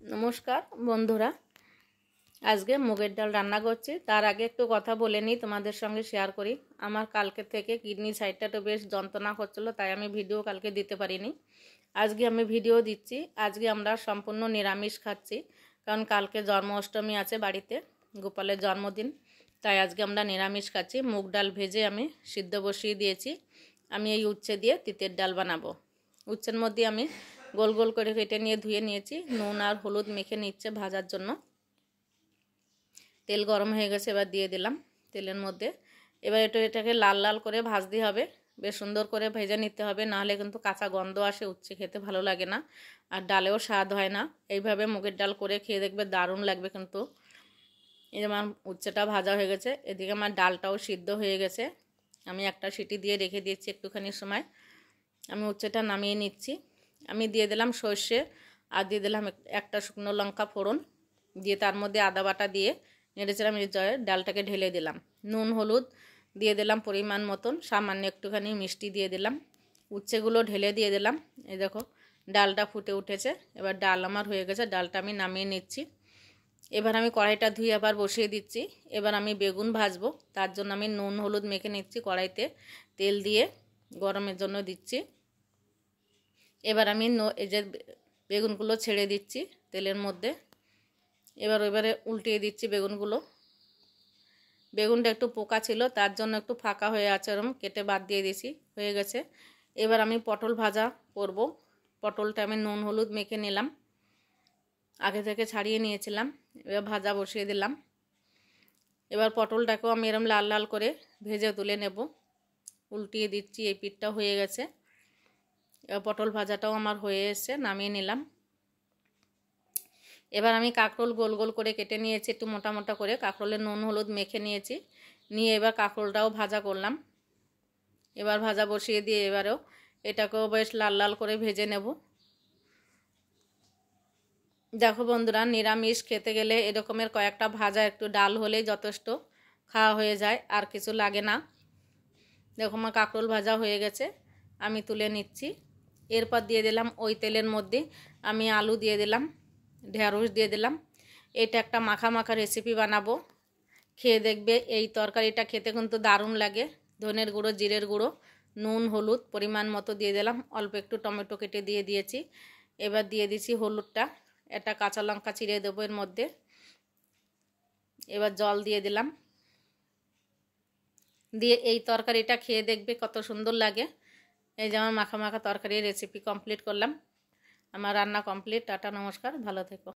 নমস্কার বন্ধুরা, আজকে মুগের ডাল রান্না করছি। তার আগে একটু কথা বলে নিই, তোমাদের সঙ্গে শেয়ার করি। আমার কালকে থেকে কিডনি সাইডটা তো বেশ যন্ত্রণা করছিলো, তাই আমি ভিডিও কালকে দিতে পারিনি। আজকে আমি ভিডিও দিচ্ছি। আজকে আমরা সম্পূর্ণ নিরামিষ খাচ্ছি, কারণ কালকে জন্মাষ্টমী আছে বাড়িতে, গোপালের জন্মদিন, তাই আজকে আমরা নিরামিষ খাচ্ছি। মুগ ডাল ভেজে আমি সিদ্ধ বসিয়ে দিয়েছি। আমি এই উচ্ছে দিয়ে তিতের ডাল বানাবো। উচ্ছের মধ্যে আমি গোল গোল করে কেটে নিয়ে ধুয়ে নিয়েছি, নুন আর হলুদ মেখে নিচ্ছে ভাজার জন্য। তেল গরম হয়ে গেছে, এবার দিয়ে দিলাম তেলের মধ্যে। এবার এটাকে লাল লাল করে ভাজতে হবে, বেশ সুন্দর করে ভেজে নিতে হবে, নাহলে কিন্তু কাঁচা গন্ধ আসে, উচ্ছে খেতে ভালো লাগে না, আর ডালেও স্বাদ হয় না। এইভাবে মুগের ডাল করে খেয়ে দেখবে, দারুণ লাগবে কিন্তু। এই যে আমার উচ্ছেটা ভাজা হয়ে গেছে, এদিকে আমার ডালটাও সিদ্ধ হয়ে গেছে। আমি একটা সিটি দিয়ে রেখে দিয়েছি একটুখানি সময়। আমি উচ্ছেটা নামিয়ে নিচ্ছি। আমি দিয়ে দিলাম সর্ষে, আর দিয়ে দিলাম একটা শুকনো লঙ্কা ফোড়ন দিয়ে, তার মধ্যে আদা বাটা দিয়ে নেড়েছিলাম। ডালটাকে ঢেলে দিলাম, নুন হলুদ দিয়ে দিলাম পরিমাণ মতন, সামান্য একটুখানি মিষ্টি দিয়ে দিলাম, উচ্ছেগুলো ঢেলে দিয়ে দিলাম। এই দেখো ডালটা ফুটে উঠেছে। এবার ডাল আমার হয়ে গেছে, ডালটা আমি নামিয়ে নিচ্ছি। এবার আমি কড়াইটা ধুয়ে আবার বসিয়ে দিচ্ছি। এবার আমি বেগুন ভাজবো, তার জন্য আমি নুন হলুদ মেখে নিচ্ছি, কড়াইতে তেল দিয়ে গরমের জন্য দিচ্ছি। এবার আমি এই যে বেগুনগুলো ছেড়ে দিচ্ছি তেলের মধ্যে। এবারে উল্টিয়ে দিচ্ছি বেগুনগুলো। বেগুনটা একটু পোকা ছিল, তার জন্য একটু ফাঁকা হয়ে আছে, এরকম কেটে বাদ দিয়ে দিয়েছি, হয়ে গেছে। এবার আমি পটল ভাজা করব। পটলটা আমি নুন হলুদ মেখে নিলাম, আগে থেকে ছাড়িয়ে নিয়েছিলাম। এবার ভাজা বসিয়ে দিলাম। এবার পটলটাকেও আমি এরকম লাল লাল করে ভেজে তুলে নেব। উল্টিয়ে দিচ্ছি, এই পিঠটা হয়ে গেছে। এবার পটল ভাজাটাও আমার হয়ে এসেছে, নামিয়ে নিলাম। এবার আমি কাঁকরোল গোল গোল করে কেটে নিয়েছি, একটু মোটা মোটা করে কাঁকরোলের নুন হলুদ মেখে নিয়েছি। নিয়ে এবার কাঁকরোলটাও ভাজা করলাম। এবার ভাজা বসিয়ে দিয়ে এবারেও এটাকেও বেশ লাল লাল করে ভেজে নেব। দেখো বন্ধুরা, নিরামিষ খেতে গেলে এরকমের কয়েকটা ভাজা একটু ডাল হলেই যথেষ্ট, খাওয়া হয়ে যায়, আর কিছু লাগে না। দেখো আমার কাঁকরোল ভাজা হয়ে গেছে, আমি তুলে নিচ্ছি। এরপর দিয়ে দিলাম ওই তেলের মধ্যে আমি আলু দিয়ে দিলাম, ঢেঁড়স দিয়ে দিলাম। এটা একটা মাখা মাখা রেসিপি বানাবো, খেয়ে দেখবে। এই তরকারিটা খেতে কিন্তু দারুণ লাগে। ধনের গুঁড়ো, জিরের গুঁড়ো, নুন হলুদ পরিমাণ মতো দিয়ে দিলাম, অল্প একটু টমেটো কেটে দিয়ে দিয়েছি। এবার দিয়ে দিচ্ছি হলুদটা, একটা কাঁচা লঙ্কা চিড়ে দেবো এর মধ্যে। এবার জল দিয়ে দিলাম, দিয়ে এই তরকারিটা খেয়ে দেখবে কত সুন্দর লাগে। এই যে আমার মাখা মাখা তরকারির রেসিপি কমপ্লিট করলাম। আমার রান্না কমপ্লিট। টাটা, নমস্কার, ভালো থেকো।